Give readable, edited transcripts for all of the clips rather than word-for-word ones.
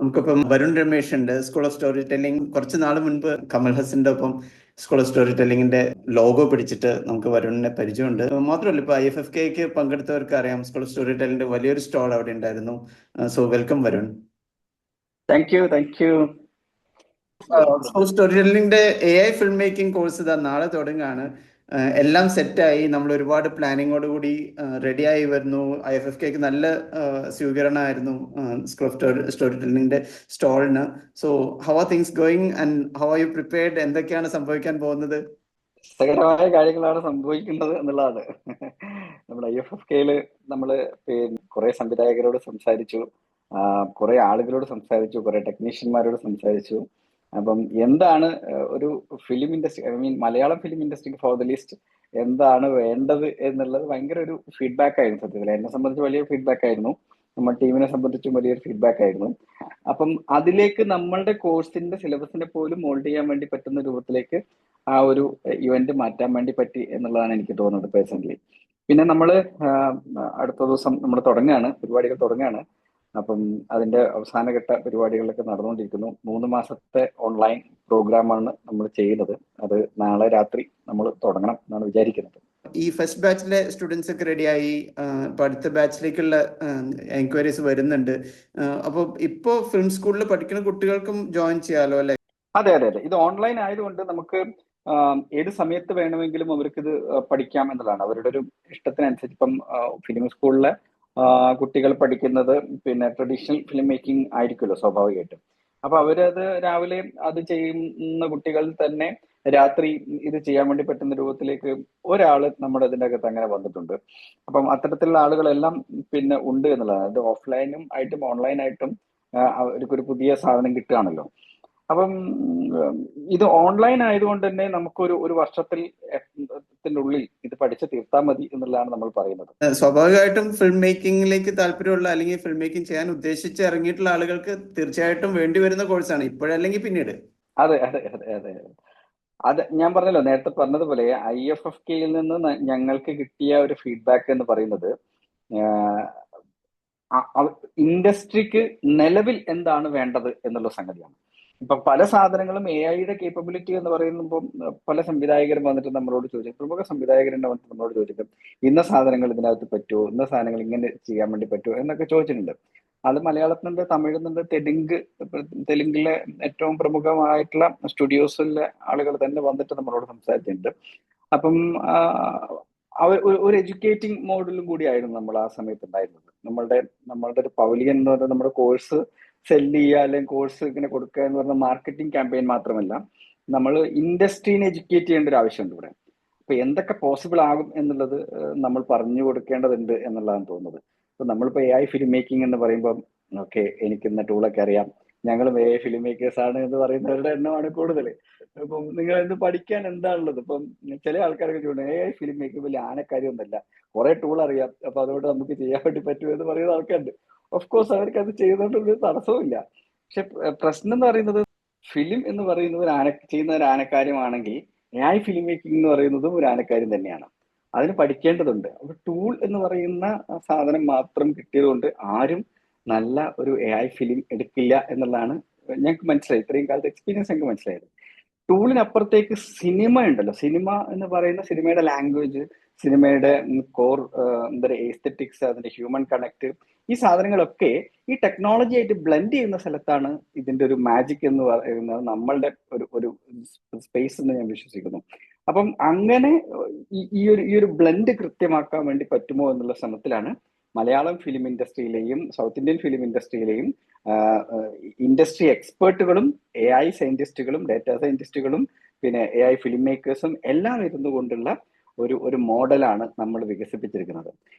നമുക്കിപ്പം വരുൺ രമേശ് ഉണ്ട്, school of story telling. കുറച്ച് നാൾ മുൻപ് കമൽ ഹസന്റെ ഒപ്പം സ്കൂൾ ഓഫ് സ്റ്റോറി ടെല്ലിങ്ങിന്റെ ലോഗോ പിടിച്ചിട്ട് നമുക്ക് വരുണിനെ പരിചയമുണ്ട്. മാത്രമല്ല, ഇപ്പൊ IFFK പങ്കെടുത്തവർക്ക് അറിയാം, സ്കൂൾ ഓഫ് സ്റ്റോറി ടെല്ലിന്റെ വലിയൊരു സ്റ്റാൾ അവിടെ ഉണ്ടായിരുന്നു. So welcome Varun. Thank you. School story ടെല്ലിങ്ങിന്റെ AI ഫിൽം മേക്കിംഗ് കോഴ്സ് ഇതാ നാളെ തുടങ്ങുകയാണ്. എല്ലാം സെറ്റായി, നമ്മൾ ഒരുപാട് പ്ലാനിങ്ങോട് കൂടി റെഡിയായി വരുന്നു. IFFK നല്ല സ്വീകരണമായിരുന്നു സ്കൂൾ ഓഫ് സ്റ്റോറി ടെല്ലിങ്ങിന്റെ സ്റ്റോളിന്. So how are things going and how are you prepared? എന്തൊക്കെയാണ് സംഭവിക്കാൻ പോകുന്നത്? രസകരമായ കാര്യങ്ങളാണ് സംഭവിക്കുന്നത് എന്നുള്ളതാണ്. നമ്മുടെ IFFK നമ്മള് കുറെ സംവിധായകരോട് സംസാരിച്ചു, കുറെ ആളുകളോട് സംസാരിച്ചു, കുറെ ടെക്നീഷ്യന്മാരോട് സംസാരിച്ചു. അപ്പം എന്താണ് ഒരു ഫിലിം ഇൻഡസ്ട്രി, മലയാളം ഫിലിം ഇൻഡസ്ട്രിക്ക് ഫോർ ദ ലിസ്റ്റ് എന്താണ് വേണ്ടത് എന്നുള്ളത് ഭയങ്കര ഒരു ഫീഡ്ബാക്ക് ആയിരുന്നു. സത്യത്തിൽ എന്നെ സംബന്ധിച്ച് വലിയ ഫീഡ്ബാക്ക് ആയിരുന്നു, നമ്മുടെ ടീമിനെ സംബന്ധിച്ചും വലിയൊരു ഫീഡ്ബാക്ക് ആയിരുന്നു. അപ്പം അതിലേക്ക് നമ്മളുടെ കോഴ്സിന്റെ സിലബസിനെ പോലും മോൾഡ് ചെയ്യാൻ വേണ്ടി പറ്റുന്ന രൂപത്തിലേക്ക് ആ ഒരു ഇവന്റ് മാറ്റാൻ വേണ്ടി പറ്റി എന്നുള്ളതാണ് എനിക്ക് തോന്നുന്നത് പേഴ്സണലി. പിന്നെ നമ്മള് അടുത്ത ദിവസം നമ്മൾ പരിപാടികൾ തുടങ്ങുകയാണ്. അപ്പം അതിന്റെ അവസാനഘട്ട പരിപാടികളൊക്കെ നടന്നുകൊണ്ടിരിക്കുന്നു. 3 മാസത്തെ ഓൺലൈൻ പ്രോഗ്രാമാണ് നമ്മൾ ചെയ്യുന്നത്. അത് നാളെ രാത്രി നമ്മൾ തുടങ്ങണം എന്നാണ് വിചാരിക്കുന്നത്. ഈ ഫസ്റ്റ് ബാച്ചിലെ സ്റ്റുഡൻസ് ഒക്കെ റെഡിയായി, ഇപ്പൊ അടുത്ത ബാച്ചിലേക്കുള്ള എൻക്വയറീസ് വരുന്നുണ്ട്. അപ്പോൾ ഇപ്പോൾ ഫിലിം സ്കൂളിൽ പഠിക്കുന്ന കുട്ടികൾക്കും ജോയിൻ ചെയ്യാലോ അല്ലെ? അതെ. ഇത് ഓൺലൈൻ ആയതുകൊണ്ട് നമുക്ക് ഏത് സമയത്ത് വേണമെങ്കിലും അവർക്കിത് പഠിക്കാം എന്നുള്ളതാണ്. അവരുടെ ഒരു ഇഷ്ടത്തിനനുസരിച്ച്. ഇപ്പം ഫിലിം സ്കൂളിലെ കുട്ടികൾ പഠിക്കുന്നത് പിന്നെ ട്രഡീഷണൽ ഫിലിം മേക്കിംഗ് ആയിരിക്കുമല്ലോ സ്വാഭാവികമായിട്ടും. അപ്പൊ അവരത് രാവിലെ അത് ചെയ്യുന്ന കുട്ടികൾ തന്നെ രാത്രി ഇത് ചെയ്യാൻ വേണ്ടി പറ്റുന്ന രൂപത്തിലേക്ക് ഒരാള് നമ്മുടെ ഇതിൻ്റെ അകത്ത് അങ്ങനെ വന്നിട്ടുണ്ട്. അപ്പം അത്തരത്തിലുള്ള ആളുകളെല്ലാം പിന്നെ ഉണ്ട് എന്നുള്ളതാണ്. അത് ഓഫ്ലൈനും ആയിട്ടും ഓൺലൈനായിട്ടും അവർക്കൊരു പുതിയ സാധനം കിട്ടുകയാണല്ലോ. അപ്പം ഇത് ഓൺലൈൻ ആയതുകൊണ്ട് തന്നെ നമുക്കൊരു വർഷത്തിനുള്ളിൽ ഇത് പഠിച്ച് തീർത്താൽ മതി എന്നുള്ളതാണ് നമ്മൾ പറയുന്നത്. സ്വാഭാവികമായിട്ടും ഫിലിം മേക്കിങ്ങിലേക്ക് താല്പര്യമുള്ള അല്ലെങ്കിൽ ഫിലിം മേക്കിംഗ് ചെയ്യാൻ ഉദ്ദേശിച്ച് ഇറങ്ങിയിട്ടുള്ള ആളുകൾക്ക് തീർച്ചയായിട്ടും വേണ്ടി വരുന്ന കോഴ്സാണ്, ഇപ്പോഴല്ലെങ്കിൽ പിന്നീട്. അതെ. അത് ഞാൻ പറഞ്ഞല്ലോ, നേരത്തെ പറഞ്ഞതുപോലെ IFFK നിന്ന് ഞങ്ങൾക്ക് കിട്ടിയ ഒരു ഫീഡ്ബാക്ക് എന്ന് പറയുന്നത് ഇൻഡസ്ട്രിക്ക് നിലവിൽ എന്താണ് വേണ്ടത് എന്നുള്ള സംഗതിയാണ്. ഇപ്പൊ പല സാധനങ്ങളും AI കേപ്പബിലിറ്റി എന്ന് പറയുമ്പോൾ പല സംവിധായകരും വന്നിട്ട് നമ്മളോട് ചോദിക്കും, പ്രമുഖ സംവിധായകരുണ്ട് വന്നിട്ട് നമ്മളോട് ചോദിക്കും, ഇന്ന സാധനങ്ങൾ ഇതിനകത്ത് പറ്റുമോ, ഇന്ന സാധനങ്ങൾ ഇങ്ങനെ ചെയ്യാൻ വേണ്ടി പറ്റുമോ എന്നൊക്കെ ചോദിച്ചിട്ടുണ്ട്. അത് മലയാളത്തിനുണ്ട്, തമിഴിനുണ്ട്, തെലുങ്കിലെ ഏറ്റവും പ്രമുഖമായിട്ടുള്ള സ്റ്റുഡിയോസിലെ ആളുകൾ തന്നെ വന്നിട്ട് നമ്മളോട് സംസാരിച്ചിട്ടുണ്ട്. അപ്പം ഒരു എഡ്യൂക്കേറ്റിംഗ് മോഡിലും കൂടിയായിരുന്നു നമ്മൾ ആ സമയത്ത് ഉണ്ടായിരുന്നത്. നമ്മളുടെ ഒരു പവലിയൻ എന്ന് പറയുന്നത് നമ്മുടെ കോഴ്സ് സെല്ല് ചെയ്യുക അല്ലെങ്കിൽ കോഴ്സ് ഇങ്ങനെ കൊടുക്കുക എന്ന് പറഞ്ഞ മാർക്കറ്റിംഗ് ക്യാമ്പയിൻ മാത്രമല്ല, നമ്മൾ ഇൻഡസ്ട്രീനെ എഡ്യൂക്കേറ്റ് ചെയ്യേണ്ട ഒരു ആവശ്യമുണ്ട് ഇവിടെ. അപ്പൊ എന്തൊക്കെ പോസിബിൾ ആകും എന്നുള്ളത് നമ്മൾ പറഞ്ഞു കൊടുക്കേണ്ടതുണ്ട് എന്നുള്ളതാണ് തോന്നുന്നത്. ഇപ്പൊ നമ്മളിപ്പോ AI ഫിലിം മേക്കിംഗ് എന്ന് പറയുമ്പോൾ ഓക്കെ, എനിക്ക് ഇന്ന ടൂളൊക്കെ അറിയാം, ഞങ്ങളും AI ഫിലിം മേക്കേഴ്സ് ആണ് എന്ന് പറയുന്നവരുടെ എണ്ണമാണ് കൂടുതൽ. ഇപ്പം നിങ്ങൾ എന്ത് പഠിക്കാൻ എന്താണുള്ളത്? ഇപ്പം ചില ആൾക്കാരൊക്കെ ചോദിച്ചു, AI ഫിലിം മേക്കിംഗ് വലിയ ആനക്കാര്യമൊന്നുമല്ല, കുറെ ടൂൾ അറിയാം, അപ്പൊ അതുകൊണ്ട് നമുക്ക് ചെയ്യാൻ വേണ്ടി പറ്റുമോ എന്ന് പറയുന്ന ആൾക്കാരുണ്ട്. ഓഫ് കോഴ്സ് അവർക്ക് അത് ചെയ്യുന്നതുകൊണ്ട് ഒരു തടസ്സവുമില്ല. പക്ഷെ പ്രശ്നം എന്ന് പറയുന്നത്, ഫിലിം എന്ന് പറയുന്നത് ചെയ്യുന്ന ഒരു ആനക്കാര്യമാണെങ്കിൽ AI ഫിലിം മേക്കിംഗ് എന്ന് പറയുന്നതും ഒരു ആനക്കാര്യം തന്നെയാണ്. അതിന് പഠിക്കേണ്ടതുണ്ട്. അപ്പൊ ടൂൾ എന്ന് പറയുന്ന സാധനം മാത്രം കിട്ടിയതുകൊണ്ട് ആരും നല്ല ഒരു AI ഫിലിം എടുക്കില്ല എന്നുള്ളതാണ് ഞങ്ങൾക്ക് മനസ്സിലായി. ഇത്രയും കാലത്ത് എക്സ്പീരിയൻസ് ഞങ്ങൾക്ക് മനസ്സിലായത്. ടൂളിനപ്പുറത്തേക്ക് സിനിമ ഉണ്ടല്ലോ, സിനിമ എന്ന് പറയുന്ന സിനിമയുടെ ലാംഗ്വേജ്, സിനിമയുടെ കോർ എന്താ പറയുക എസ്തെറ്റിക്സ്, അതിന്റെ ഹ്യൂമൻ കണക്ട്, ഈ സാധനങ്ങളൊക്കെ ഈ ടെക്നോളജി ആയിട്ട് ബ്ലെൻഡ് ചെയ്യുന്ന സ്ഥലത്താണ് ഇതിന്റെ ഒരു മാജിക് എന്ന് പറയുന്നത് നമ്മളുടെ ഒരു സ്പേസ് എന്ന് ഞാൻ വിശ്വസിക്കുന്നു. അപ്പം അങ്ങനെ ഈ ഒരു ബ്ലെൻഡ് കൃത്യമാക്കാൻ വേണ്ടി പറ്റുമോ എന്നുള്ള ശ്രമത്തിലാണ് മലയാളം ഫിലിം ഇൻഡസ്ട്രിയിലെയും സൗത്ത് ഇന്ത്യൻ ഫിലിം ഇൻഡസ്ട്രിയിലെയും ഇൻഡസ്ട്രി എക്സ്പേർട്ടുകളും AI സയന്റിസ്റ്റുകളും ഡാറ്റാ സയന്റിസ്റ്റുകളും പിന്നെ AI ഫിലിം മേക്കേഴ്സും എല്ലാം ഇരുന്നു കൊണ്ടുള്ള ഒരു മോഡലാണ് നമ്മൾ വികസിപ്പിച്ചിരിക്കുന്നത്.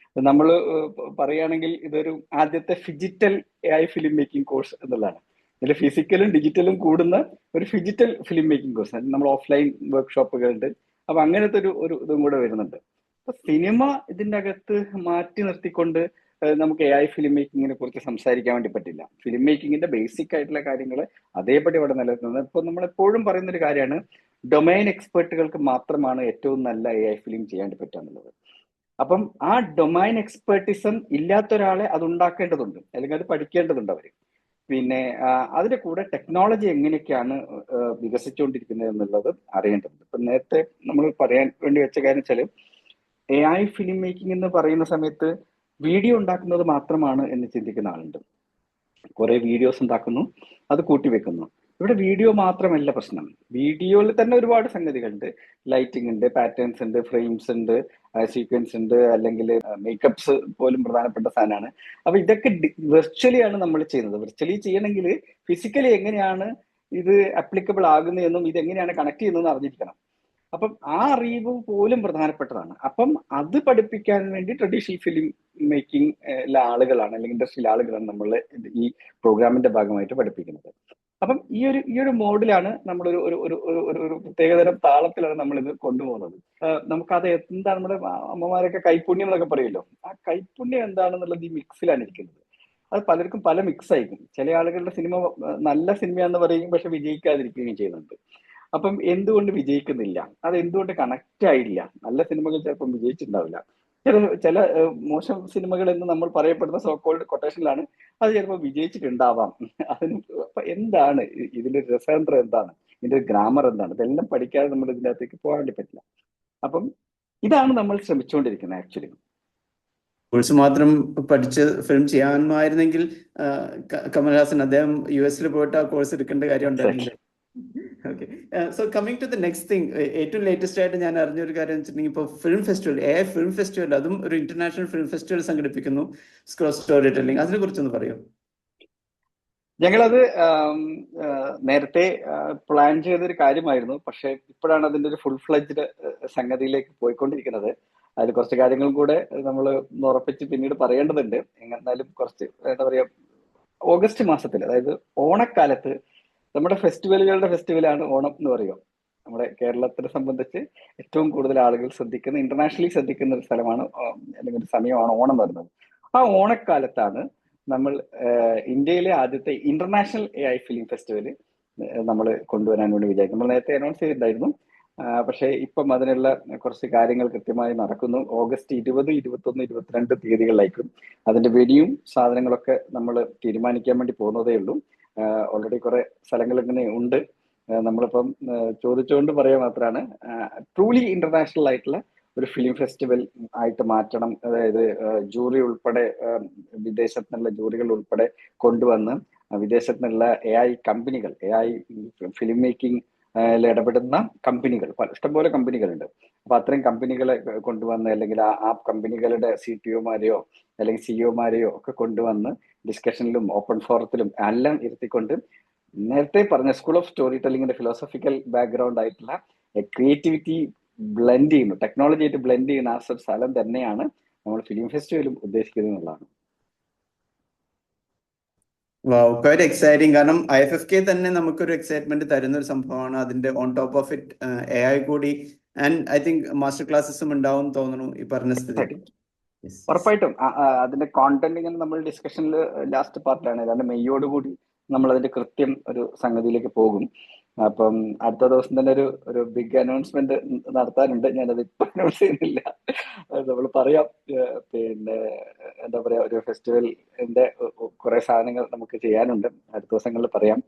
നമ്മൾ പറയുകയാണെങ്കിൽ ഇതൊരു ആദ്യത്തെ phygital AI film making course എന്നുള്ളതാണ്. ഇതിൽ ഫിസിക്കലും ഡിജിറ്റലും കൂടുന്ന ഒരു ഫിജിറ്റൽ ഫിലിം മേക്കിംഗ് കോഴ്സ്. നമ്മൾ ഓഫ്ലൈൻ വർക്ക്ഷോപ്പുകളുണ്ട്. അപ്പൊ അങ്ങനത്തെ ഒരു ഇതും കൂടെ വരുന്നുണ്ട്. അപ്പൊ സിനിമ ഇതിൻ്റെ അകത്ത് മാറ്റി നിർത്തിക്കൊണ്ട് നമുക്ക് AI ഫിലിം മേക്കിങ്ങിനെ കുറിച്ച് സംസാരിക്കാൻ വേണ്ടി പറ്റില്ല. ഫിലിം മേക്കിങ്ങിന്റെ ബേസിക് ആയിട്ടുള്ള കാര്യങ്ങൾ അതേപടി അവിടെ നിലനിർത്തുന്നത്. ഇപ്പൊ നമ്മൾ എപ്പോഴും പറയുന്ന ഒരു കാര്യമാണ്, ഡൊമൈൻ എക്സ്പേർട്ടുകൾക്ക് മാത്രമാണ് ഏറ്റവും നല്ല AI ഫിലിം ചെയ്യാൻ പറ്റുക എന്നുള്ളത്. അപ്പം ആ ഡൊമൈൻ എക്സ്പേർട്ടിസം ഇല്ലാത്ത ഒരാളെ അത് ഉണ്ടാക്കേണ്ടതുണ്ട്, അല്ലെങ്കിൽ അത് പഠിക്കേണ്ടതുണ്ട് അവര്. പിന്നെ അതിന്റെ കൂടെ ടെക്നോളജി എങ്ങനെയൊക്കെയാണ് വികസിച്ചുകൊണ്ടിരിക്കുന്നത് എന്നുള്ളത് അറിയേണ്ടതുണ്ട്. ഇപ്പൊ നേരത്തെ നമ്മൾ പറയാൻ വേണ്ടി വെച്ച കാര്യം വെച്ചാല് AI ഫിലിം മേക്കിംഗ് എന്ന് പറയുന്ന സമയത്ത് വീഡിയോ ഉണ്ടാക്കുന്നത് മാത്രമാണ് എന്ന് ചിന്തിക്കുന്ന ആളുണ്ട്. കുറെ വീഡിയോസ് ഉണ്ടാക്കുന്നു, അത് കൂട്ടിവെക്കുന്നു. ഇവിടെ വീഡിയോ മാത്രമല്ല പ്രശ്നം. വീഡിയോയിൽ തന്നെ ഒരുപാട് സംഗതികളുണ്ട്. ലൈറ്റിംഗ് ഉണ്ട്, പാറ്റേൺസ് ഉണ്ട്, ഫ്രെയിംസ് ഉണ്ട്, സീക്വൻസ് ഉണ്ട്, അല്ലെങ്കിൽ മേക്കപ്സ് പോലും പ്രധാനപ്പെട്ട സാധനമാണ്. അപ്പൊ ഇതൊക്കെ വെർച്വലി ആണ് നമ്മൾ ചെയ്യുന്നത്. വെർച്വലി ചെയ്യണമെങ്കിൽ ഫിസിക്കലി എങ്ങനെയാണ് ഇത് അപ്ലിക്കബിൾ ആകുന്നതെന്നും ഇത് എങ്ങനെയാണ് കണക്ട് ചെയ്യുന്നതെന്ന് അറിഞ്ഞിരിക്കണം. അപ്പം ആ അറിവ് പോലും പ്രധാനപ്പെട്ടതാണ്. അപ്പം അത് പഠിപ്പിക്കാൻ വേണ്ടി ട്രഡീഷണൽ ഫിലിം മേക്കിംഗ് ആളുകളാണ്, അല്ലെങ്കിൽ ഇൻഡസ്ട്രിയിലെ ആളുകളാണ് നമ്മൾ ഈ പ്രോഗ്രാമിന്റെ ഭാഗമായിട്ട് പഠിപ്പിക്കുന്നത്. അപ്പം ഈ ഒരു മോഡിലാണ് നമ്മളൊരു ഒരു ഒരു ഒരു ഒരു ഒരു പ്രത്യേകതരം താളത്തിലാണ് നമ്മൾ ഇത് കൊണ്ടുപോകുന്നത്. നമുക്കത് എന്താണ്, നമ്മുടെ അമ്മമാരൊക്കെ കൈപ്പുണ്യം എന്നൊക്കെ പറയുമല്ലോ, ആ കൈപ്പുണ്യം എന്താണെന്നുള്ളത് ഈ മിക്സിലാണ് ഇരിക്കുന്നത്. അത് പലർക്കും പല മിക്സ് ആയിരിക്കും. ചില ആളുകളുടെ സിനിമ നല്ല സിനിമയാണെന്ന് പറയും, പക്ഷെ വിജയിക്കാതിരിക്കുകയും ചെയ്യുന്നുണ്ട്. അപ്പം എന്തുകൊണ്ട് വിജയിക്കുന്നില്ല, അത് എന്തുകൊണ്ട് കണക്ട് ആയില്ല? നല്ല സിനിമകൾ ചിലപ്പം വിജയിച്ചിട്ടുണ്ടാവില്ല. ചില മോശം സിനിമകൾ എന്ന് നമ്മൾ പറയപ്പെടുന്ന സോക്കോൾഡ് കൊട്ടേഷനിലാണ് അത് ചിലപ്പോൾ വിജയിച്ചിട്ടുണ്ടാവാം. അതിന് എന്താണ് ഇതിന്റെ രസതന്ത്രം, എന്താണ് ഇതിന്റെ ഗ്രാമർ, എന്താണ്, ഇതെല്ലാം പഠിക്കാതെ നമ്മൾ ഇതിന്റെ അകത്തേക്ക് പോകാൻ വേണ്ടി പറ്റില്ല. അപ്പം ഇതാണ് നമ്മൾ ശ്രമിച്ചുകൊണ്ടിരിക്കുന്നത് ആക്ച്വലി. കോഴ്സ് മാത്രം പഠിച്ച് ഫിലിം ചെയ്യാമായിരുന്നെങ്കിൽ കമൽഹാസൻ അദ്ദേഹം US പോയിട്ട് ആ കോഴ്സ് എടുക്കേണ്ട കാര്യം ഉണ്ടായിരുന്നില്ല. Okay, so coming to the next thing, ഏറ്റവും ലേറ്റസ്റ്റ് ആയിട്ട് ഞാൻ അറിഞ്ഞൊരു കാര്യം വെച്ചിട്ടുണ്ടെങ്കിൽ ഇപ്പോൾ film festival, AI film festival, അതും ഒരു ഇന്റർനാഷണൽ ഫിലിം ഫെസ്റ്റിവൽ സംഘടിപ്പിക്കുന്നു, സ്റ്റോറി ടെല്ലിംഗ്, അതിനെ കുറിച്ചൊന്ന് പറയൂ. ഞങ്ങളത് നേരത്തെ പ്ലാൻ ചെയ്തൊരു കാര്യമായിരുന്നു, പക്ഷെ ഇപ്പോഴാണ് അതിന്റെ ഒരു ഫുൾ ഫ്ലെഡ്ജ്ഡ് സംഗതിയിലേക്ക് പോയിക്കൊണ്ടിരിക്കുന്നത്. അതിൽ കുറച്ച് കാര്യങ്ങളും കൂടെ നമ്മൾ ഉറപ്പിച്ച് പിന്നീട് പറയേണ്ടതുണ്ട്. എന്നാലും കുറച്ച് എന്താ പറയാ, ഓഗസ്റ്റ് മാസത്തിൽ, അതായത് ഓണക്കാലത്ത് നമ്മുടെ ഫെസ്റ്റിവലുകളുടെ ഫെസ്റ്റിവലാണ് ഓണം എന്ന് പറയുക. നമ്മുടെ കേരളത്തിനെ സംബന്ധിച്ച് ഏറ്റവും കൂടുതൽ ആളുകൾ ശ്രദ്ധിക്കുന്ന, ഇന്റർനാഷണലി ശ്രദ്ധിക്കുന്ന ഒരു സ്ഥലമാണ്, അല്ലെങ്കിൽ ഒരു സമയമാണ് ഓണം വരുന്നത്. ആ ഓണക്കാലത്താണ് നമ്മൾ ഇന്ത്യയിലെ ആദ്യത്തെ ഇന്റർനാഷണൽ AI ഫിലിം ഫെസ്റ്റിവൽ നമ്മൾ കൊണ്ടുവരാൻ വേണ്ടി വിചാരിക്കും. നമ്മൾ നേരത്തെ അനൗൺസ് ചെയ്തിട്ടുണ്ടായിരുന്നു, പക്ഷേ ഇപ്പം അതിനുള്ള കുറച്ച് കാര്യങ്ങൾ കൃത്യമായി നടക്കുന്നു. ഓഗസ്റ്റ് 20, 21, 22 തീയതികളിലായിരിക്കും അതിന്റെ വെടിയും സാധനങ്ങളൊക്കെ നമ്മൾ തീരുമാനിക്കാൻ വേണ്ടി പോകുന്നതേ ഉള്ളൂ. ഓൾറെഡി കുറെ സ്ഥലങ്ങൾ ഇങ്ങനെ ഉണ്ട്. നമ്മളിപ്പം ചോദിച്ചുകൊണ്ട് പറയാൻ മാത്രമാണ്, ട്രൂലി ഇന്റർനാഷണൽ ആയിട്ടുള്ള ഒരു ഫിലിം ഫെസ്റ്റിവൽ ആയിട്ട് മാറ്റണം. അതായത് ജൂറി ഉൾപ്പെടെ, വിദേശത്തു നിന്നുള്ള ജൂറികൾ ഉൾപ്പെടെ കൊണ്ടുവന്ന് വിദേശത്തു നിന്നുള്ള AI കമ്പനികൾ, AI ഫിലിം മേക്കിംഗ് ഇടപെടുന്ന കമ്പനികൾ, ഇഷ്ടംപോലെ കമ്പനികളുണ്ട്. അപ്പൊ അത്രയും കമ്പനികളെ കൊണ്ടുവന്ന്, അല്ലെങ്കിൽ ആ കമ്പനികളുടെ CTOമാരെയോ അല്ലെങ്കിൽ CEO ഒക്കെ കൊണ്ടുവന്ന് ഡിസ്കഷനിലും ഓപ്പൺ ഫോറത്തിലും എല്ലാം ഇരുത്തിക്കൊണ്ട്, നേരത്തെ പറഞ്ഞ സ്കൂൾ ഓഫ് സ്റ്റോറി ടെല്ലിങ്ങിന്റെ ഫിലോസഫിക്കൽ ബാക്ക്ഗ്രൗണ്ട് ആയിട്ടുള്ള ക്രിയേറ്റിവിറ്റി ബ്ലെൻഡ് ചെയ്യുന്നു, ടെക്നോളജി ആയിട്ട് ബ്ലെൻഡ് ചെയ്യുന്ന ആ ഒരു സ്ഥലം തന്നെയാണ് നമ്മൾ ഫിലിം ഫെസ്റ്റിവലും ഉദ്ദേശിക്കുന്നത് എന്നുള്ളതാണ്. Quite exciting. കാരണം IFFK തന്നെ നമുക്കൊരു എക്സൈറ്റ്മെന്റ് തരുന്ന ഒരു സംഭവമാണ്. അതിന്റെ on top of it AI കൂടി, ആൻഡ് ഐ തിങ്ക് മാസ്റ്റർ ക്ലാസ്സസും ഉണ്ടാവും തോന്നുന്നു ഈ പറഞ്ഞ സ്ഥിതിക്ക്. ഉറപ്പായിട്ടും അതിന്റെ കോണ്ടന്റ് ഇങ്ങനെ നമ്മൾ ഡിസ്കഷനിൽ ലാസ്റ്റ് പാർട്ടിലാണ്, ഏതാണ്ട് മെയ്യോടുകൂടി നമ്മൾ അതിന്റെ കൃത്യം ഒരു സംഗതിയിലേക്ക് പോകും. അപ്പം അടുത്ത ദിവസം തന്നെ ഒരു ബിഗ് അനൗൺസ്മെന്റ് നടത്താനുണ്ട്. ഞാനത് ഇപ്പൊ അനൗൺസ് ചെയ്യുന്നില്ല, നമ്മൾ പറയാം. പിന്നെ എന്താ പറയാ, ഒരു ഫെസ്റ്റിവലിന്റെ കുറെ സാധനങ്ങൾ നമുക്ക് ചെയ്യാനുണ്ട്, അടുത്ത ദിവസങ്ങളിൽ പറയാം.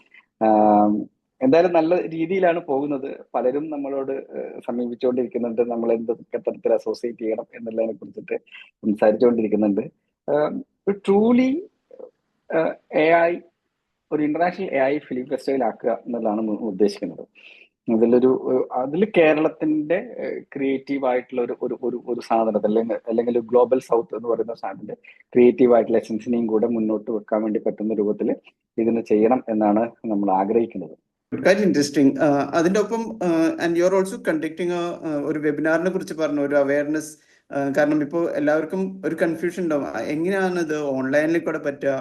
എന്തായാലും നല്ല രീതിയിലാണ് പോകുന്നത്. പലരും നമ്മളോട് സമീപിച്ചുകൊണ്ടിരിക്കുന്നുണ്ട്, നമ്മൾ എന്തൊക്കെ തരത്തിൽ അസോസിയേറ്റ് ചെയ്യണം എന്നുള്ളതിനെ കുറിച്ചിട്ട് സംസാരിച്ചുകൊണ്ടിരിക്കുന്നുണ്ട്. ട്രൂലി AI ഒരു ഇന്റർനാഷണൽ AI ഫിലിം ഫെസ്റ്റിവൽ ആക്കുക എന്നുള്ളതാണ് ഉദ്ദേശിക്കുന്നത്. അതിൽ കേരളത്തിന്റെ ക്രിയേറ്റീവ് ആയിട്ടുള്ള ഒരു സാധനത്തിൽ, അല്ലെങ്കിൽ ഗ്ലോബൽ സൗത്ത് എന്ന് പറയുന്ന സാധനത്തിന്റെ ക്രിയേറ്റീവ് ആയിട്ടുള്ള എസൻസിനെയും കൂടെ മുന്നോട്ട് വെക്കാൻ വേണ്ടി പറ്റുന്ന രൂപത്തിൽ ഇതിന് ചെയ്യണം എന്നാണ് നമ്മൾ ആഗ്രഹിക്കുന്നത്. ഇൻട്രസ്റ്റിംഗ്. അതിന്റെ ഒപ്പം and you are also conducting ഒരു വെബിനാറിനെ കുറിച്ച് പറഞ്ഞു, ഒരു അവയർനെസ്. കാരണം ഇപ്പോൾ എല്ലാവർക്കും ഒരു കൺഫ്യൂഷൻ ഉണ്ടാവും, എങ്ങനെയാണ് ഇത് ഓൺലൈനിൽ കൂടെ പറ്റുക.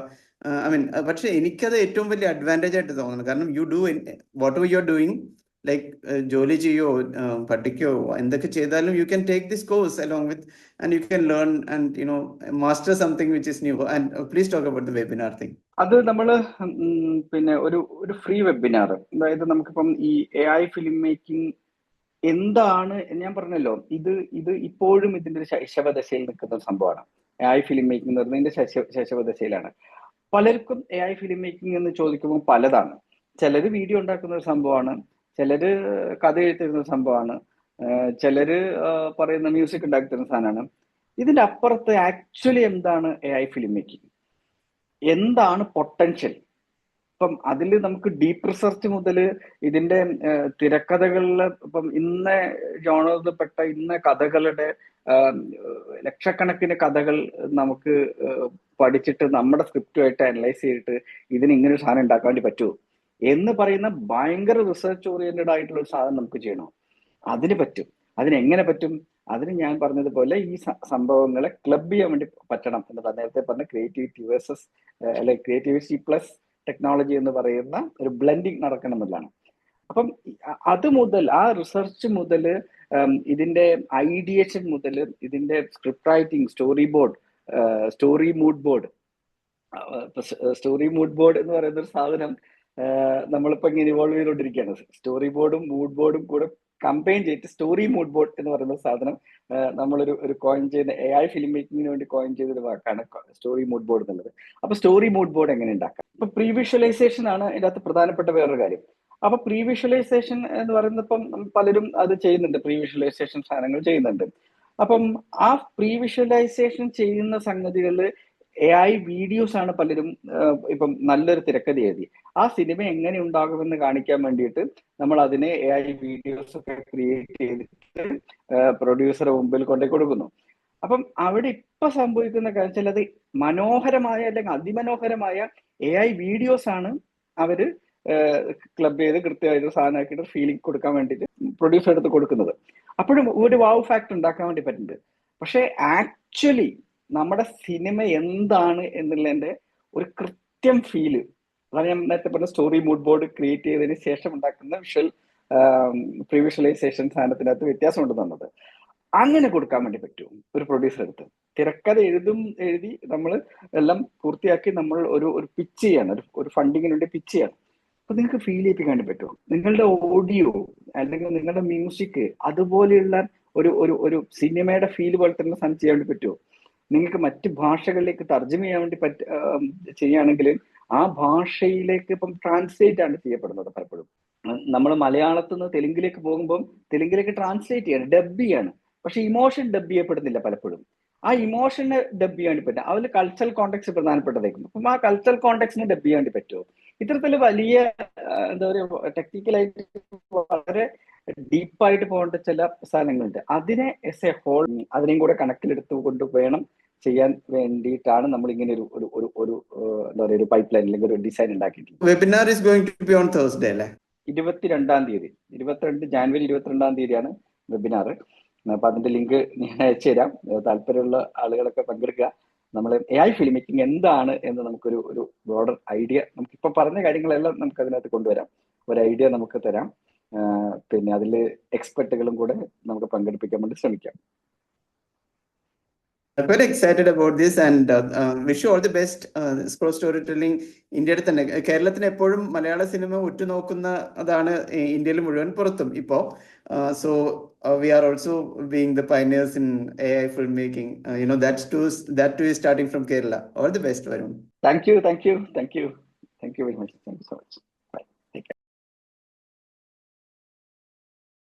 ഐ മീൻ, പക്ഷെ എനിക്കത് ഏറ്റവും വലിയ അഡ്വാൻറ്റേജ് ആയിട്ട് തോന്നുന്നു. കാരണം you do what you are doing, like ജോലി ചെയ്യോ പഠിക്കോ എന്തൊക്കെ ചെയ്താലും you can take this course along with, and you can learn and master something which is new. And please talk about the webinar thing. അത് നമ്മള് പിന്നെ ഒരു free webinar, അതായത് നമുക്കിപ്പം ഈ AI ഫിലിം മേക്കിംഗ് എന്താണ് ഞാൻ പറഞ്ഞല്ലോ, ഇത് ഇപ്പോഴും ഇതിന്റെ ഒരു ശൈശവദശയിൽ നിൽക്കുന്ന ഒരു സംഭവമാണ്. AI ഫിലിം മേക്കിംഗ് എന്ന് പറയുന്നത് ഇതിന്റെ ശൈശവദശയിലാണ്. പലർക്കും AI ഫിലിം മേക്കിംഗ് എന്ന് ചോദിക്കുമ്പോൾ പലതാണ്. ചിലര് വീഡിയോ ഉണ്ടാക്കുന്ന ഒരു സംഭവമാണ്, ചിലര് കഥ എഴുതുന്ന ഒരു സംഭവമാണ്, ചിലര് പറയുന്ന മ്യൂസിക് ഉണ്ടാക്കി തരുന്ന സാധനമാണ്. ഇതിന്റെ അപ്പുറത്ത് ആക്ച്വലി എന്താണ് AI ഫിലിം മേക്കിംഗ്, എന്താണ് പൊട്ടൻഷ്യൽ? ഇപ്പം അതിൽ നമുക്ക് ഡീപ്പ് റിസർച്ച് മുതൽ ഇതിന്റെ തിരക്കഥകളിൽ ഇപ്പം ഇന്ന ജോണറിൽപ്പെട്ട ഇന്ന കഥകളുടെ ലക്ഷക്കണക്കിന് കഥകൾ നമുക്ക് പഠിച്ചിട്ട് നമ്മുടെ സ്ക്രിപ്റ്റുമായിട്ട് അനലൈസ് ചെയ്തിട്ട് ഇതിന് ഇങ്ങനെ ഒരു സാധനം ഉണ്ടാക്കാൻ വേണ്ടി പറ്റുമോ എന്ന് പറയുന്ന ഭയങ്കര റിസർച്ച് ഓറിയന്റഡ് ആയിട്ടുള്ള ഒരു സാധനം നമുക്ക് ചെയ്യണോ? അതിന് പറ്റും. അതിനെങ്ങനെ പറ്റും? അതിന് ഞാൻ പറഞ്ഞതുപോലെ ഈ സംഭവങ്ങളെ ക്ലബ് ചെയ്യാൻ വേണ്ടി പറ്റണം എന്ന് നേരത്തെ പറഞ്ഞ ക്രിയേറ്റിവിറ്റി വേഴ്സസ് അല്ലെങ്കിൽ ക്രിയേറ്റിവിറ്റി പ്ലസ് ടെക്നോളജി എന്ന് പറയുന്ന ഒരു ബ്ലെൻഡിങ് നടക്കണം എന്നുള്ളതാണ്. അപ്പം അത് മുതൽ ആ റിസർച്ച് മുതൽ ഇതിന്റെ ഐഡിയേഷൻ മുതൽ ഇതിന്റെ script writing, story board, story mood board. Story mood board എന്ന് പറയുന്ന ഒരു സാധനം നമ്മളിപ്പോ ഇങ്ങനെ ഇവോൾവ് ചെയ്തുകൊണ്ടിരിക്കുകയാണ്. സ്റ്റോറി ബോർഡും മൂഡ് ബോർഡും കൂടെ കമ്പൈൻ ചെയ്തിട്ട് സ്റ്റോറി മൂഡ് ബോർഡ് എന്ന് പറയുന്ന സാധനം നമ്മളൊരു കോയിൻ ചെയ്യുന്ന AI ഫിലിം മേക്കിങ്ങിന് വേണ്ടി കോയിൻ ചെയ്തൊരു വാക്കാണ് സ്റ്റോറി മൂഡ് ബോർഡ് എന്നുള്ളത്. അപ്പൊ സ്റ്റോറി മൂഡ് ബോർഡ് എങ്ങനെ ഉണ്ടാക്കാം? ഇപ്പൊ പ്രീ വിഷ്വലൈസേഷൻ ആണ് ഇതിന്റെ അകത്ത് പ്രധാനപ്പെട്ട വേറൊരു കാര്യം. അപ്പൊ പ്രീ വിഷ്വലൈസേഷൻ എന്ന് പറയുന്നപ്പം പലരും അത് ചെയ്യുന്നുണ്ട്, പ്രീ വിഷ്വലൈസേഷൻ സാധനങ്ങൾ ചെയ്യുന്നുണ്ട്. അപ്പം ആ പ്രീ വിഷ്വലൈസേഷൻ ചെയ്യുന്ന സംഗതികളിൽ AI വീഡിയോസ് ആണ് പലരും ഇപ്പം നല്ലൊരു തിരക്കഥ എഴുതി ആ സിനിമ എങ്ങനെ ഉണ്ടാകുമെന്ന് കാണിക്കാൻ വേണ്ടിയിട്ട് നമ്മൾ അതിനെ AI വീഡിയോസ് ഒക്കെ ക്രിയേറ്റ് ചെയ്തിട്ട് പ്രൊഡ്യൂസറെ മുമ്പിൽ കൊണ്ടു കൊടുക്കുന്നു. അപ്പം അവിടെ ഇപ്പൊ സംഭവിക്കുന്ന കാര്യം അത് മനോഹരമായ അല്ലെങ്കിൽ അതിമനോഹരമായ AI വീഡിയോസ് ആണ് അവര് ക്ലബ് ചെയ്ത് കൃത്യമായിട്ട് സാധനമാക്കിയിട്ട് ഫീലിംഗ് കൊടുക്കാൻ വേണ്ടിയിട്ട് പ്രൊഡ്യൂസർ എടുത്ത് കൊടുക്കുന്നത്. അപ്പോഴും ഒരു വാവ് ഫാക്ടർ ഉണ്ടാക്കാൻ വേണ്ടി പറ്റുന്നുണ്ട്. പക്ഷെ ആക്ച്വലി നമ്മുടെ സിനിമ എന്താണ് എന്നുള്ളതിന്റെ ഒരു കൃത്യം ഫീല്, അതാണ് ഞാൻ നേരത്തെ പറഞ്ഞ സ്റ്റോറി മൂഡ് ബോർഡ് ക്രിയേറ്റ് ചെയ്തതിന് ശേഷം ഉണ്ടാക്കുന്ന വിഷ്വൽ പ്രീ വിഷ്വലൈസേഷൻ സാധനത്തിനകത്ത് വ്യത്യാസം ഉണ്ടെന്നുള്ളത് അങ്ങനെ കൊടുക്കാൻ വേണ്ടി പറ്റും ഒരു പ്രൊഡ്യൂസർ എടുത്ത്. തിരക്കഥ എഴുതി നമ്മൾ എല്ലാം പൂർത്തിയാക്കി നമ്മൾ ഒരു പിച്ച് ചെയ്യാണ്, ഒരു ഫണ്ടിങ്ങിന് വേണ്ടി പിച്ച് ചെയ്യാണ്. അപ്പൊ നിങ്ങൾക്ക് ഫീൽ ചെയ്യിപ്പിക്കാൻ വേണ്ടി പറ്റുമോ? നിങ്ങളുടെ ഓഡിയോ അല്ലെങ്കിൽ നിങ്ങളുടെ മ്യൂസിക് അതുപോലെയുള്ള ഒരു സിനിമയുടെ ഫീൽ പോലെ തന്നെ സാധനം ചെയ്യാൻ വേണ്ടി പറ്റുമോ? നിങ്ങൾക്ക് മറ്റ് ഭാഷകളിലേക്ക് തർജ്ജമ ചെയ്യാൻ വേണ്ടി ചെയ്യുകയാണെങ്കിൽ ആ ഭാഷയിലേക്ക് ഇപ്പം ട്രാൻസ്ലേറ്റ് ആണ് ചെയ്യപ്പെടുന്നത്. പലപ്പോഴും നമ്മൾ മലയാളത്തിൽ നിന്ന് തെലുങ്കിലേക്ക് പോകുമ്പോൾ തെലുങ്കിലേക്ക് ട്രാൻസ്ലേറ്റ് ചെയ്യാണ്, ഡബ് ചെയ്യാണ്. പക്ഷെ ഇമോഷൻ ഡബ് ചെയ്യപ്പെടുന്നില്ല പലപ്പോഴും. ആ ഇമോഷനെ ഡബ് ചെയ്യാൻ വേണ്ടി പറ്റും. അതിൽ കൾച്ചറൽ കോണ്ടെക്സ്റ്റ് പ്രധാനപ്പെട്ടതായിരിക്കും. അപ്പം ആ കൾച്ചറൽ കോണ്ടെക്സ്റ്റിനെ ഡബ് ചെയ്യാൻ വേണ്ടി പറ്റുമോ? ഇത്തരത്തിൽ വലിയ എന്താ പറയുക ടെക്നിക്കലായിട്ട് വളരെ ഡീപ്പായിട്ട് പോകേണ്ട ചില സാധനങ്ങളുണ്ട്. അതിനെ എസ് എ ഹോൾ അതിനെയും കൂടെ കണക്കിലെടുത്ത് കൊണ്ട് വേണം ചെയ്യാൻ വേണ്ടിയിട്ടാണ് നമ്മൾ ഇങ്ങനെ ഒരു എന്താ പറയുക ഒരു പൈപ്പ് ലൈൻ അല്ലെങ്കിൽ ഒരു ഡിസൈൻ ഉണ്ടാക്കിയിട്ടുള്ളത്. Webinar is going to be on Thursday അല്ലേ? 22 ജാനുവരി 22 വെബിനാർ. അപ്പൊ അതിന്റെ ലിങ്ക് ഞാൻ അയച്ചു തരാം. താല്പര്യമുള്ള ആളുകളൊക്കെ പങ്കെടുക്കുക. നമ്മൾ AI ഫിലിം മേക്കിംഗ് എന്താണ് എന്ന് നമുക്കൊരു ബ്രോഡർ ഐഡിയ, നമുക്കിപ്പോ പറഞ്ഞ കാര്യങ്ങളെല്ലാം നമുക്ക് അതിനകത്ത് കൊണ്ടുവരാം, ഒരു ഐഡിയ നമുക്ക് തരാം. പിന്നെ അതിൽ എക്സ്പെർട്ടുകളും കൂടെ നമുക്ക് പങ്കെടുപ്പിക്കാൻ വേണ്ടി ശ്രമിക്കാം. I'm very excited about this and wish you all the best. Scroll story telling ഇന്ത്യയിൽ തന്നെ, കേരളത്തിന് എപ്പോഴും മലയാള സിനിമ ഉറ്റുനോക്കുന്ന അതാണ് ഇന്ത്യയിൽ മുഴുവൻ പുറത്തും ഇപ്പോ. So we are also being the pioneers in AI filmmaking. That too is starting from Kerala. All the best, Varun. Thank you very much. Thank you so much.